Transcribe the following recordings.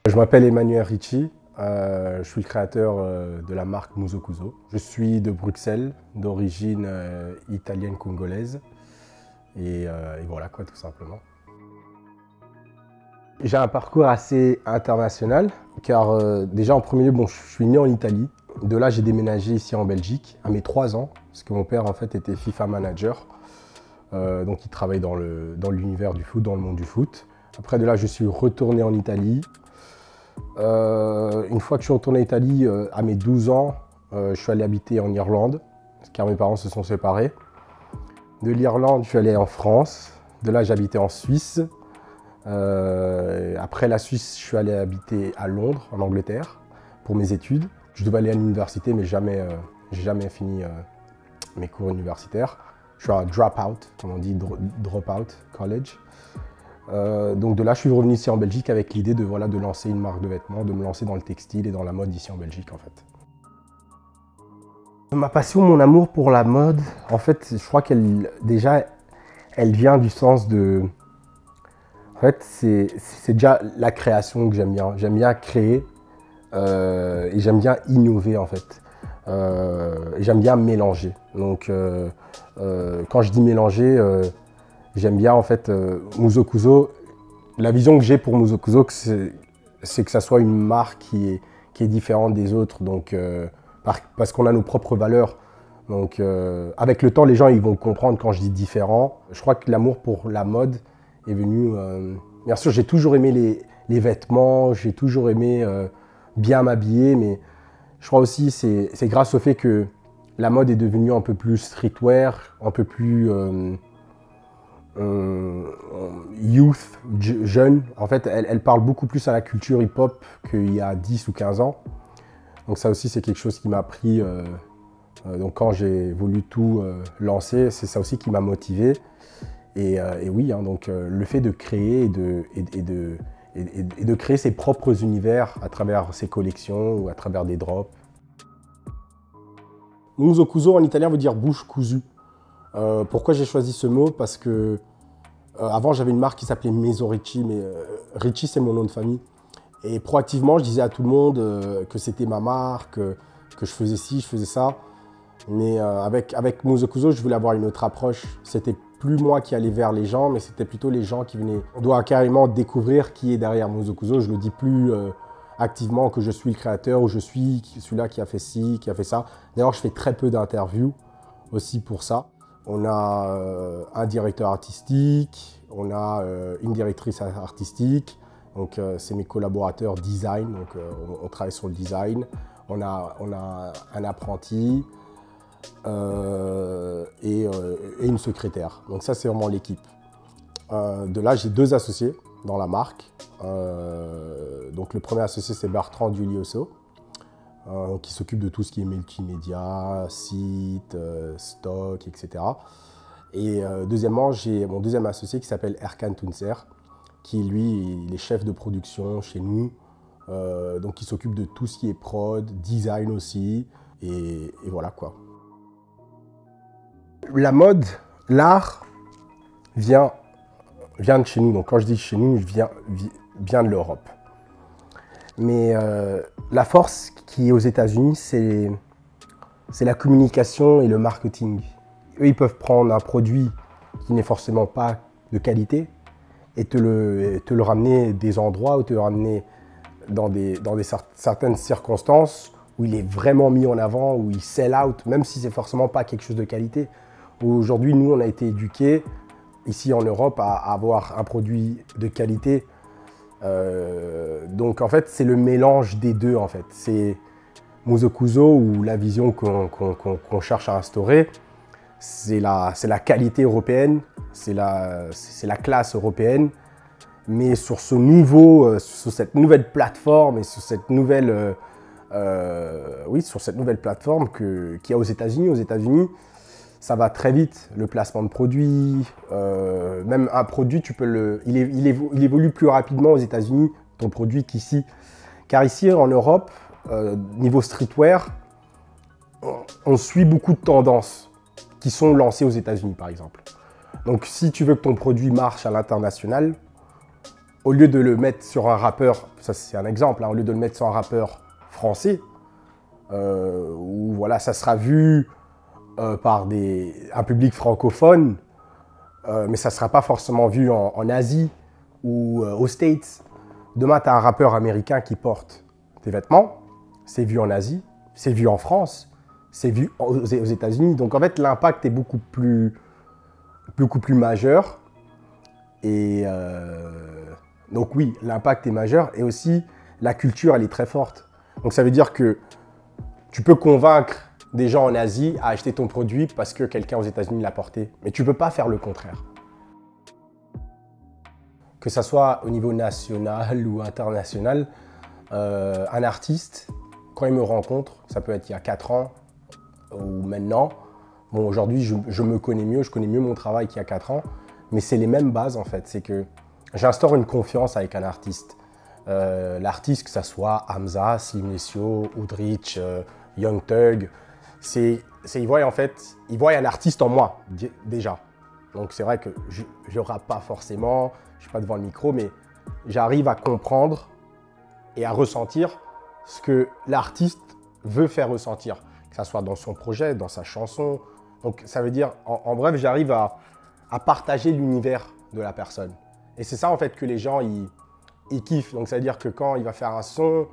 Je m'appelle Emmanuel Ricci, je suis le créateur de la marque Muso Kuso. Je suis de Bruxelles, d'origine italienne-congolaise et voilà quoi tout simplement. J'ai un parcours assez international car déjà en premier lieu, je suis né en Italie. De là j'ai déménagé ici en Belgique à mes 3 ans parce que mon père en fait était FIFA manager. Donc il travaille dans l'univers du foot, dans le monde du foot. Après de là je suis retourné en Italie. Une fois que je suis retourné en Italie, à mes 12 ans, je suis allé habiter en Irlande, car mes parents se sont séparés. De l'Irlande, je suis allé en France. De là, j'habitais en Suisse. Après la Suisse, je suis allé habiter à Londres, en Angleterre, pour mes études. Je devais aller à l'université, mais j'ai jamais fini mes cours universitaires. Je suis un drop-out, comme on dit, drop-out college. Donc de là, je suis revenu ici en Belgique avec l'idée de lancer une marque de vêtements, de me lancer dans le textile et dans la mode ici en Belgique en fait. Ma passion, mon amour pour la mode, en fait, je crois qu'elle vient du sens de... En fait, c'est déjà la création que j'aime bien. J'aime bien créer et j'aime bien innover en fait. Et j'aime bien mélanger. Donc quand je dis mélanger, j'aime bien en fait Muso Kuso. La vision que j'ai pour Muso Kuso, c'est que ça soit une marque qui est différente des autres, donc, parce qu'on a nos propres valeurs. Donc avec le temps, les gens ils vont comprendre quand je dis différent. Je crois que l'amour pour la mode est venu... bien sûr, j'ai toujours aimé les vêtements, j'ai toujours aimé bien m'habiller, mais je crois aussi c'est grâce au fait que la mode est devenue un peu plus streetwear, un peu plus... youth, jeune. En fait, elle parle beaucoup plus à la culture hip-hop qu'il y a 10 ou 15 ans. Donc ça aussi, c'est quelque chose qui m'a pris. Donc quand j'ai voulu tout lancer, c'est ça aussi qui m'a motivé. Et oui, hein, donc le fait de créer et de créer ses propres univers à travers ses collections ou à travers des drops. Muso Kuso en italien veut dire bouche cousue. Pourquoi j'ai choisi ce mot? Parce que avant j'avais une marque qui s'appelait Meso Ricci, mais Ricci c'est mon nom de famille. Et proactivement je disais à tout le monde que c'était ma marque, que je faisais ci, je faisais ça. Mais avec Muso Kuso, je voulais avoir une autre approche. C'était plus moi qui allais vers les gens, mais c'était plutôt les gens qui venaient. On doit carrément découvrir qui est derrière Muso Kuso. Je ne le dis plus activement que je suis le créateur ou je suis celui-là qui a fait ci, qui a fait ça. D'ailleurs, je fais très peu d'interviews aussi pour ça. On a un directeur artistique, on a une directrice artistique, donc c'est mes collaborateurs design, donc on travaille sur le design. On a un apprenti et une secrétaire. Donc ça c'est vraiment l'équipe. De là j'ai 2 associés dans la marque. Donc le premier associé c'est Bertrand Giulioso, qui s'occupe de tout ce qui est multimédia, site, stock, etc. Et deuxièmement, j'ai mon deuxième associé qui s'appelle Erkan Tounser, qui lui, il est chef de production chez nous, donc qui s'occupe de tout ce qui est prod, design aussi, et voilà quoi. La mode, l'art, vient de chez nous. Donc quand je dis chez nous, vient de l'Europe. Mais la force qui est aux États-Unis, c'est la communication et le marketing. Eux, ils peuvent prendre un produit qui n'est forcément pas de qualité et te le ramener des endroits ou te le ramener dans certaines circonstances où il est vraiment mis en avant, où il sell out, même si c'est forcément pas quelque chose de qualité. Aujourd'hui, nous, on a été éduqués ici en Europe à avoir un produit de qualité. Donc en fait c'est le mélange des deux en fait. C'est Muso Kuso ou la vision qu'on cherche à instaurer, c'est la qualité européenne, c'est la classe européenne, mais sur ce sur cette nouvelle plateforme et sur cette nouvelle plateforme qu'il y a aux États-Unis. Aux États-Unis, ça va très vite, le placement de produits, même un produit, il évolue plus rapidement aux États-Unis, ton produit, qu'ici. Car ici, en Europe, niveau streetwear, on suit beaucoup de tendances qui sont lancées aux États-Unis, par exemple. Donc, si tu veux que ton produit marche à l'international, au lieu de le mettre sur un rappeur, ça c'est un exemple, hein, au lieu de le mettre sur un rappeur français, où voilà, ça sera vu par un public francophone, mais ça ne sera pas forcément vu en Asie ou aux States. Demain, tu as un rappeur américain qui porte tes vêtements, c'est vu en Asie, c'est vu en France, c'est vu aux États-Unis. Donc en fait, l'impact est beaucoup plus majeur. Et donc oui, l'impact est majeur. Et aussi, la culture, elle est très forte. Donc ça veut dire que tu peux convaincre des gens en Asie à acheter ton produit parce que quelqu'un aux États-Unis l'a porté. Mais tu ne peux pas faire le contraire. Que ça soit au niveau national ou international, un artiste, quand il me rencontre, ça peut être il y a 4 ans ou maintenant, bon aujourd'hui je me connais mieux, je connais mieux mon travail qu'il y a 4 ans, mais c'est les mêmes bases en fait, c'est que j'instaure une confiance avec un artiste. L'artiste, que ça soit Hamza, Slim Nessio, Oudrich, Young Thug, il voit un artiste en moi, déjà. Donc c'est vrai que je ne rappe pas forcément, je ne suis pas devant le micro, mais j'arrive à comprendre et à ressentir ce que l'artiste veut faire ressentir, que ça soit dans son projet, dans sa chanson. Donc ça veut dire, en bref, j'arrive à partager l'univers de la personne. Et c'est ça en fait que les gens, ils kiffent. Donc ça veut dire que quand il va faire un son,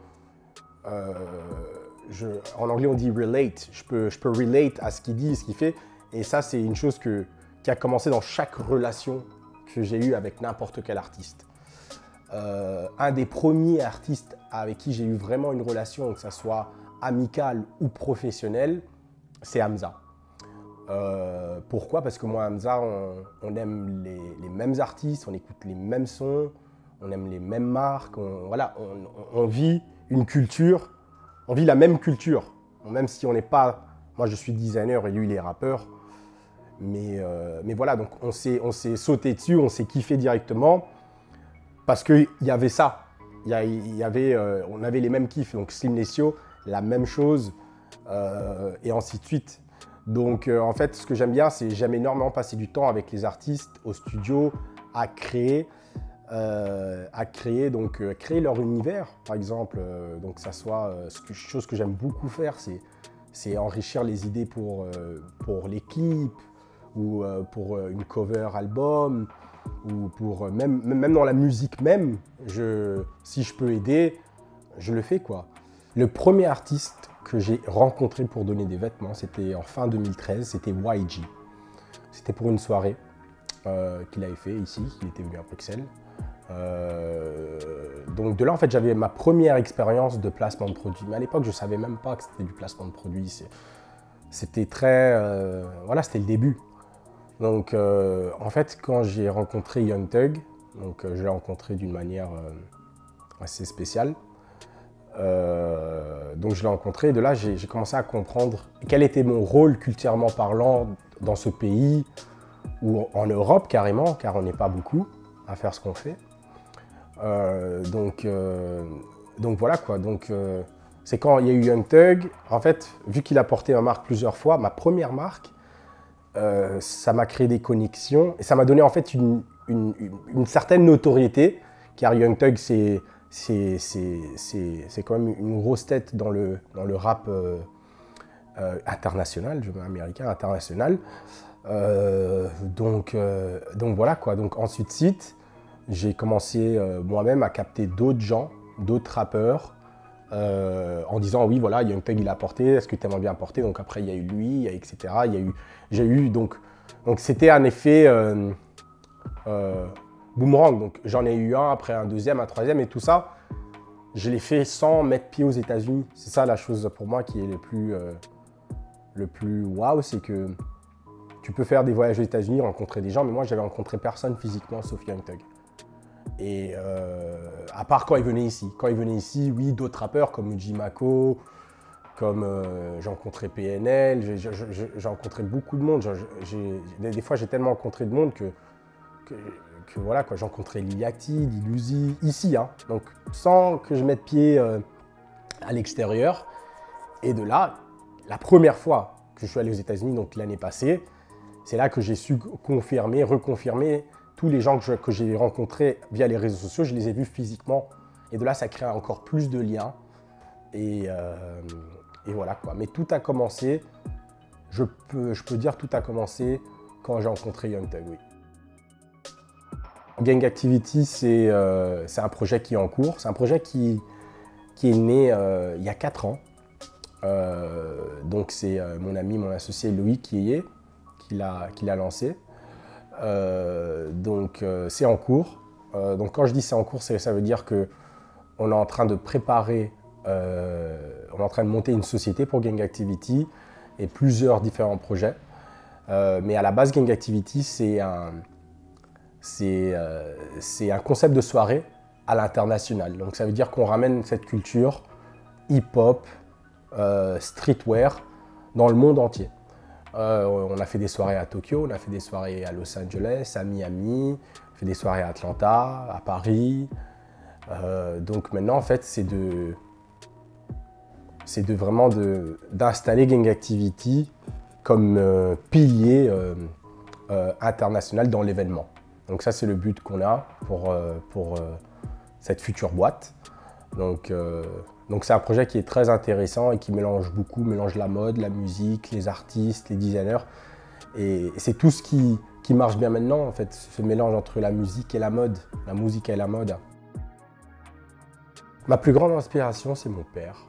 en anglais on dit relate, je peux relate à ce qu'il dit, ce qu'il fait. Et ça c'est une chose qui a commencé dans chaque relation que j'ai eue avec n'importe quel artiste. Un des premiers artistes avec qui j'ai eu vraiment une relation, que ça soit amicale ou professionnelle, c'est Hamza. Pourquoi? Parce que moi, Hamza, on aime les mêmes artistes, on écoute les mêmes sons, on aime les mêmes marques, on vit une culture, on vit la même culture. Même si on n'est pas... Moi, je suis designer et lui, il est rappeur. Mais voilà, donc on s'est sauté dessus, on s'est kiffé directement parce qu'il y avait ça. On avait les mêmes kiffs. Donc Slim Nessio, la même chose et ainsi de suite. Donc en fait, ce que j'aime bien, c'est j'aime énormément passer du temps avec les artistes au studio à créer leur univers, par exemple. Donc ça soit chose que j'aime beaucoup faire, c'est enrichir les idées pour les clips ou pour une cover album ou pour même dans la musique même. Si je peux aider, je le fais quoi. Le premier artiste que j'ai rencontré pour donner des vêtements, c'était en fin 2013, c'était YG. C'était pour une soirée qu'il avait fait ici, il était venu à Bruxelles. Donc de là, en fait, j'avais ma première expérience de placement de produit. Mais à l'époque, je ne savais même pas que c'était du placement de produit. C'était très... voilà, c'était le début. Donc en fait, quand j'ai rencontré Young Thug, donc je l'ai rencontré d'une manière assez spéciale. Donc je l'ai rencontré et de là j'ai commencé à comprendre quel était mon rôle culturellement parlant dans ce pays ou en Europe carrément, car on n'est pas beaucoup à faire ce qu'on fait. Donc voilà quoi, c'est quand il y a eu Young Thug, en fait, vu qu'il a porté ma marque plusieurs fois, ma première marque, ça m'a créé des connexions et ça m'a donné en fait une certaine notoriété, car Young Thug c'est quand même une grosse tête dans le rap international, américain international. Donc voilà quoi. Donc ensuite, j'ai commencé moi-même à capter d'autres gens, d'autres rappeurs, en disant oui voilà, Young Thug il a porté, est-ce que tu aimerais bien porter? Donc après il y a eu lui, etc. J'ai eu donc c'était un effet boomerang, donc j'en ai eu un, après un deuxième, un troisième, et tout ça, je l'ai fait sans mettre pied aux États-Unis. C'est ça la chose pour moi qui est le plus waouh, c'est que tu peux faire des voyages aux États-Unis, rencontrer des gens, mais moi j'avais rencontré personne physiquement sauf Young Thug. Et à part quand il venait ici. Quand il venait ici, oui, d'autres rappeurs comme Uji Mako, comme j'ai rencontré PNL, j'ai rencontré beaucoup de monde. Des fois, j'ai tellement rencontré de monde que voilà, quoi, j'ai rencontré Lil Yachty, Lil Uzi, ici, hein, donc sans que je mette pied à l'extérieur. Et de là, la première fois que je suis allé aux États-Unis, donc l'année passée, c'est là que j'ai su confirmer, reconfirmer tous les gens que j'ai rencontrés via les réseaux sociaux, je les ai vus physiquement. Et de là, ça crée encore plus de liens. Et voilà quoi. Mais tout a commencé, je peux dire tout a commencé quand j'ai rencontré Young Thug, oui. Gang Activity, c'est un projet qui est en cours. C'est un projet qui est né il y a 4 ans. Donc c'est mon ami, mon associé Loïc qui l'a lancé. Donc c'est en cours. Donc quand je dis c'est en cours, ça veut dire qu'on est en train de préparer, on est en train de monter une société pour Gang Activity et plusieurs différents projets. Mais à la base, Gang Activity, c'est un concept de soirée à l'international. Donc ça veut dire qu'on ramène cette culture hip-hop, streetwear dans le monde entier. On a fait des soirées à Tokyo, on a fait des soirées à Los Angeles, à Miami, on a fait des soirées à Atlanta, à Paris. Donc maintenant, en fait, c'est vraiment d'installer Gang Activity comme pilier international dans l'événement. Donc ça, c'est le but qu'on a pour cette future boîte. Donc c'est un projet qui est très intéressant et qui mélange la mode, la musique, les artistes, les designers. Et c'est tout ce qui marche bien maintenant, en fait, ce mélange entre la musique et la mode, la musique et la mode. Ma plus grande inspiration, c'est mon père.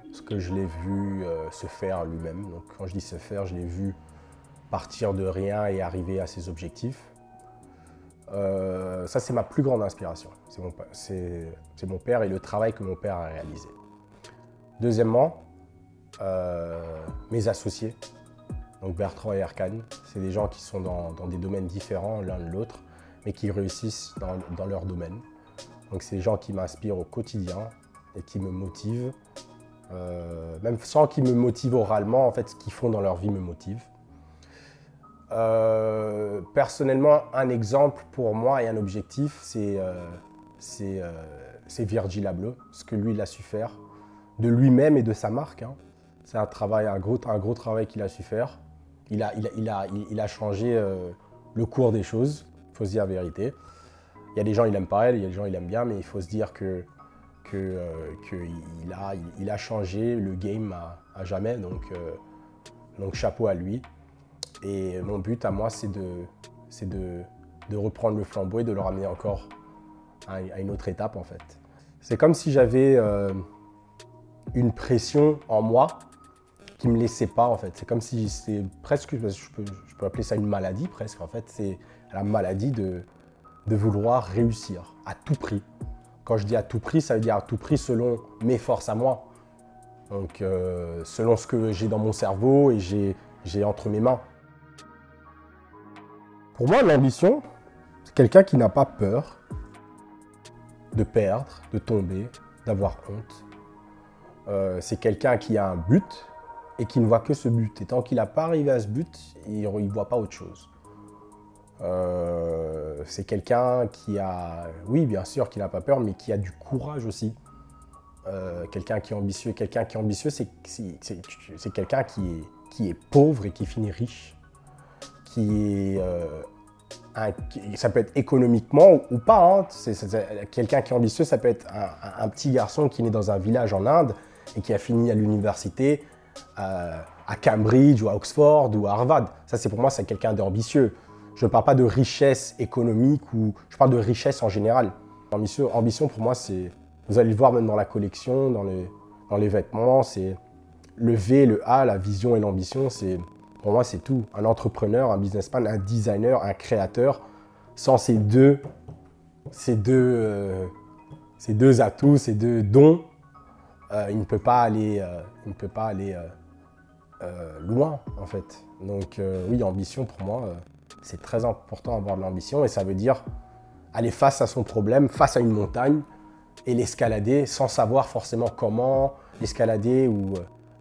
Parce que je l'ai vu se faire lui-même. Donc quand je dis se faire, je l'ai vu partir de rien et arriver à ses objectifs. Ça, c'est ma plus grande inspiration. C'est mon père et le travail que mon père a réalisé. Deuxièmement, mes associés, donc Bertrand et Erkan. C'est des gens qui sont dans des domaines différents l'un de l'autre, mais qui réussissent dans leur domaine. Donc c'est des gens qui m'inspirent au quotidien et qui me motivent. Même sans qu'ils me motivent oralement, en fait, ce qu'ils font dans leur vie me motive. Personnellement, un exemple pour moi et un objectif, c'est Virgil Abloh, ce que lui il a su faire, de lui-même et de sa marque. Hein. C'est un gros travail qu'il a su faire. Il a changé le cours des choses, il faut se dire la vérité. Il y a des gens, ils n'aiment pas elle, il y a des gens, ils l'aiment bien, mais il faut se dire qu'il a changé le game à jamais, donc chapeau à lui. Et mon but à moi, c'est de reprendre le flambeau et de le ramener encore à une autre étape en fait. C'est comme si j'avais une pression en moi qui ne me laissait pas en fait. C'est comme si c'est presque, je peux appeler ça une maladie presque en fait. C'est la maladie de vouloir réussir à tout prix. Quand je dis à tout prix, ça veut dire à tout prix selon mes forces à moi. Donc selon ce que j'ai dans mon cerveau et j'ai entre mes mains. Pour moi, l'ambition, c'est quelqu'un qui n'a pas peur de perdre, de tomber, d'avoir honte. C'est quelqu'un qui a un but et qui ne voit que ce but. Et tant qu'il n'a pas arrivé à ce but, il ne voit pas autre chose. C'est quelqu'un qui a, oui bien sûr, qui n'a pas peur, mais qui a du courage aussi. Quelqu'un qui est ambitieux, c'est quelqu'un qui est pauvre et qui finit riche. Ça peut être économiquement ou pas. Hein. Quelqu'un qui est ambitieux, ça peut être un petit garçon qui est né dans un village en Inde et qui a fini à l'université à Cambridge ou à Oxford ou à Harvard. Ça, pour moi, c'est quelqu'un d'ambitieux. Je ne parle pas de richesse économique, je parle de richesse en général. Ambition pour moi, c'est, vous allez le voir même dans la collection, dans les vêtements, c'est le V, le A, la vision et l'ambition, pour moi, c'est tout. Un entrepreneur, un businessman, un designer, un créateur, sans ces deux atouts, ces deux dons, il ne peut pas aller, loin, en fait. Donc oui, ambition, pour moi, c'est très important d'avoir de l'ambition et ça veut dire aller face à son problème, face à une montagne et l'escalader sans savoir forcément comment l'escalader ou...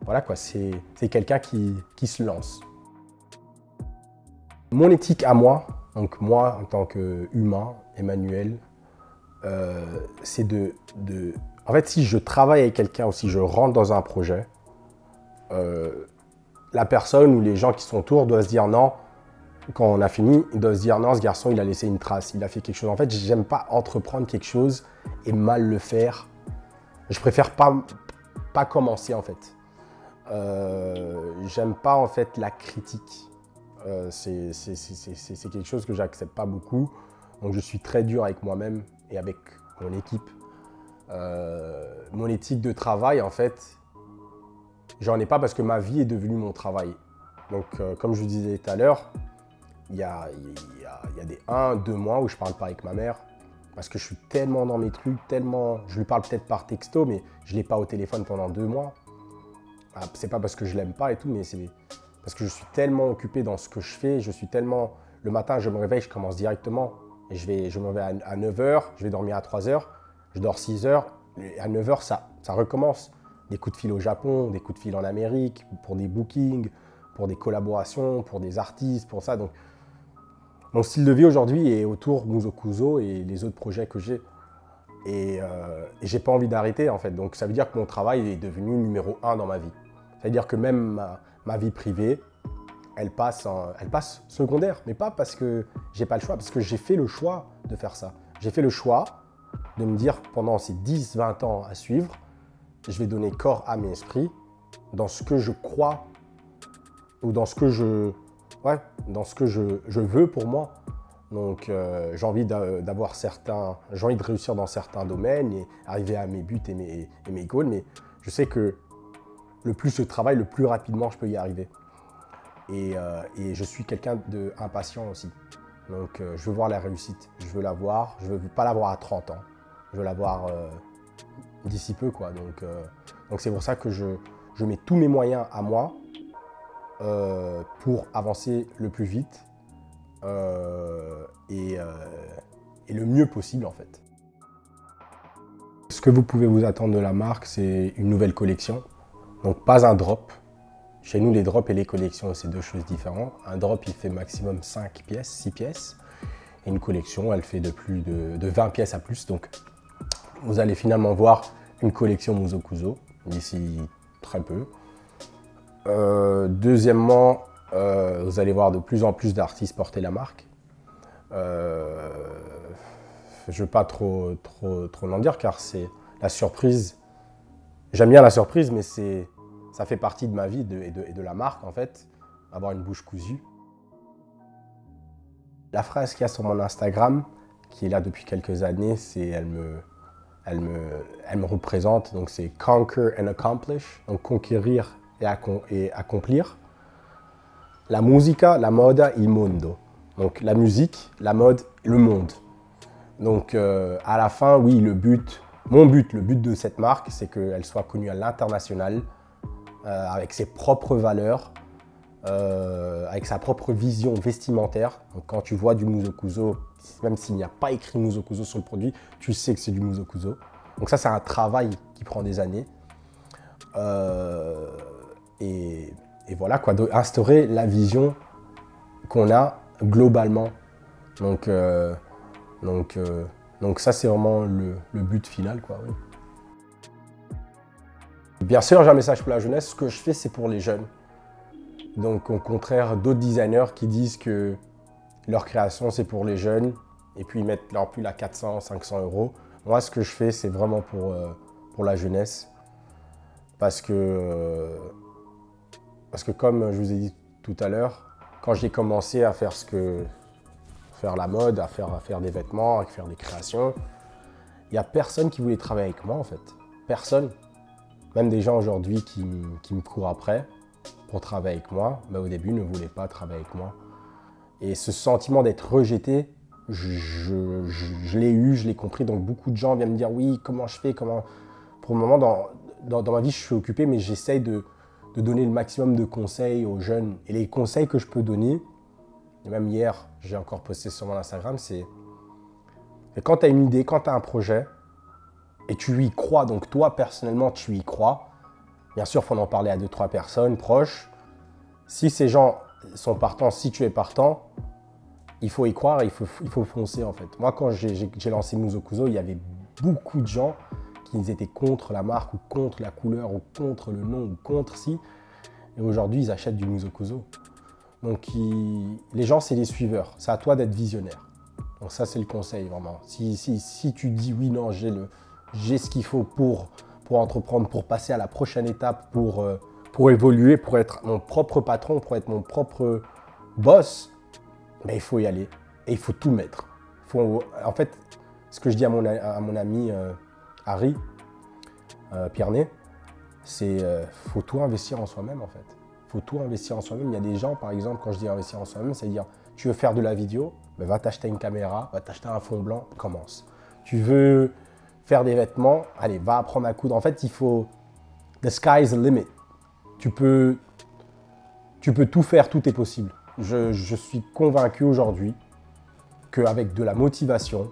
voilà quoi, c'est quelqu'un qui se lance. Mon éthique à moi, donc moi en tant qu'humain, Emmanuel, c'est en fait, si je travaille avec quelqu'un ou si je rentre dans un projet, la personne ou les gens qui sont autour doivent se dire non, quand on a fini, il doit se dire non, ce garçon, il a laissé une trace, il a fait quelque chose. En fait, j'aime pas entreprendre quelque chose et mal le faire. Je préfère pas commencer en fait. J'aime pas en fait la critique. C'est quelque chose que j'accepte pas beaucoup. Donc je suis très dur avec moi-même et avec mon équipe. Mon éthique de travail, en fait, j'en ai pas parce que ma vie est devenue mon travail. Donc comme je vous disais tout à l'heure, il y a des 1-2 mois où je parle pas avec ma mère parce que je suis tellement dans mes trucs, tellement... Je lui parle peut-être par texto, mais je l'ai pas au téléphone pendant 2 mois. Ah, c'est pas parce que je l'aime pas et tout, mais c'est parce que je suis tellement occupé dans ce que je fais, je suis tellement... Le matin, je me réveille, je commence directement. Et je me réveille à 9 h, je vais dormir à 3 h, je dors 6 h, et à 9 h, ça recommence. Des coups de fil au Japon, des coups de fil en Amérique, pour des bookings, pour des collaborations, pour des artistes, pour ça. Donc, mon style de vie aujourd'hui est autour de Muzokuzo et les autres projets que j'ai. Et j'ai pas envie d'arrêter en fait. Donc ça veut dire que mon travail est devenu numéro 1 dans ma vie. Ça veut dire que même ma vie privée, elle passe secondaire. Mais pas parce que j'ai pas le choix, parce que j'ai fait le choix de faire ça. J'ai fait le choix de me dire pendant ces 10-20 ans à suivre, je vais donner corps, âme et esprit dans ce que je crois ou dans ce que je veux pour moi. Donc j'ai envie d'avoir j'ai envie de réussir dans certains domaines et arriver à mes buts et mes goals, mais je sais que le plus je travaille, le plus rapidement je peux y arriver. Et je suis quelqu'un d'impatient aussi. Donc je veux voir la réussite, je veux la voir, je veux pas la voir à 30 ans, je veux la voir d'ici peu, quoi. Donc c'est pour ça que je mets tous mes moyens à moi pour avancer le plus vite et le mieux possible en fait. Ce que vous pouvez vous attendre de la marque, c'est une nouvelle collection, donc pas un drop. Chez nous, les drops et les collections, c'est deux choses différentes. Un drop, il fait maximum 5 pièces, 6 pièces. Et une collection, elle fait de plus de 20 pièces à plus. Donc, vous allez finalement voir une collection Muzokuzo d'ici très peu. Deuxièmement, vous allez voir de plus en plus d'artistes porter la marque. Je ne veux pas trop en dire car c'est la surprise. J'aime bien la surprise, mais ça fait partie de ma vie et de la marque en fait, avoir une bouche cousue. La phrase qu'il y a sur mon Instagram, qui est là depuis quelques années, c'est elle me représente, donc c'est conquer and accomplish, donc conquérir et accomplir. La musica, la moda, il mondo. Donc la musique, la mode, le monde. Donc à la fin, oui, le but de cette marque, c'est qu'elle soit connue à l'international, avec ses propres valeurs, avec sa propre vision vestimentaire. Donc quand tu vois du Muzokuzo, même s'il n'y a pas écrit Muzokuzo sur le produit, tu sais que c'est du Muzokuzo. Donc ça, c'est un travail qui prend des années. Et voilà, quoi, d'instaurer la vision qu'on a globalement. Donc ça, c'est vraiment le but final, quoi, oui. Bien sûr, j'ai un message pour la jeunesse. Ce que je fais, c'est pour les jeunes. Donc, au contraire d'autres designers qui disent que leur création, c'est pour les jeunes, et puis ils mettent leur pull à 400, 500 euros. Moi, ce que je fais, c'est vraiment pour la jeunesse. Parce que comme je vous ai dit tout à l'heure, quand j'ai commencé à faire la mode, à faire des vêtements, à faire des créations, il n'y a personne qui voulait travailler avec moi, en fait. Personne. Même des gens aujourd'hui qui me courent après pour travailler avec moi, mais au début ne voulaient pas travailler avec moi. Et ce sentiment d'être rejeté, je l'ai eu, je l'ai compris. Donc beaucoup de gens viennent me dire oui, comment je fais, comment... Pour le moment, dans ma vie, je suis occupé, mais j'essaye de donner le maximum de conseils aux jeunes. Et les conseils que je peux donner, et même hier, j'ai encore posté sur mon Instagram, c'est quand tu as une idée, quand tu as un projet, et tu y crois, donc toi, personnellement, tu y crois. Bien sûr, il faut en parler à 2-3 personnes proches. Si ces gens sont partants, si tu es partant, il faut y croire et il faut foncer, en fait. Moi, quand j'ai lancé Muzokuzo, il y avait beaucoup de gens qui étaient contre la marque, ou contre la couleur, ou contre le nom, ou contre si. Et aujourd'hui, ils achètent du Muzokuzo. Donc les gens, c'est les suiveurs. C'est à toi d'être visionnaire. Donc ça, c'est le conseil vraiment. Si tu dis oui, non, j'ai ce qu'il faut pour entreprendre, pour passer à la prochaine étape, pour évoluer, pour être mon propre patron, pour être mon propre boss, ben, il faut y aller. Et il faut tout mettre. En fait, ce que je dis à mon ami Harry Pierné, c'est faut tout investir en soi-même en fait. Faut tout investir en soi-même. Il y a des gens, par exemple, quand je dis investir en soi-même, c'est-à-dire tu veux faire de la vidéo, ben va t'acheter une caméra, va t'acheter un fond blanc, commence. Tu veux faire des vêtements, allez, va apprendre à coudre. En fait, il faut... The sky is the limit. Tu peux tout faire, tout est possible. Je suis convaincu aujourd'hui qu'avec de la motivation,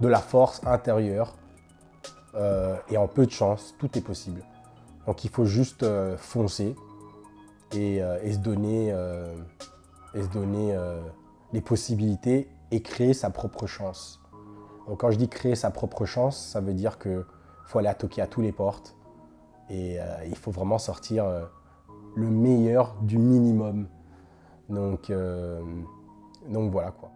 de la force intérieure et en peu de chance, tout est possible. Donc il faut juste foncer et se donner, les possibilités et créer sa propre chance. Donc quand je dis créer sa propre chance, ça veut dire qu'il faut aller toquer à toutes les portes et il faut vraiment sortir le meilleur du minimum. Donc voilà quoi.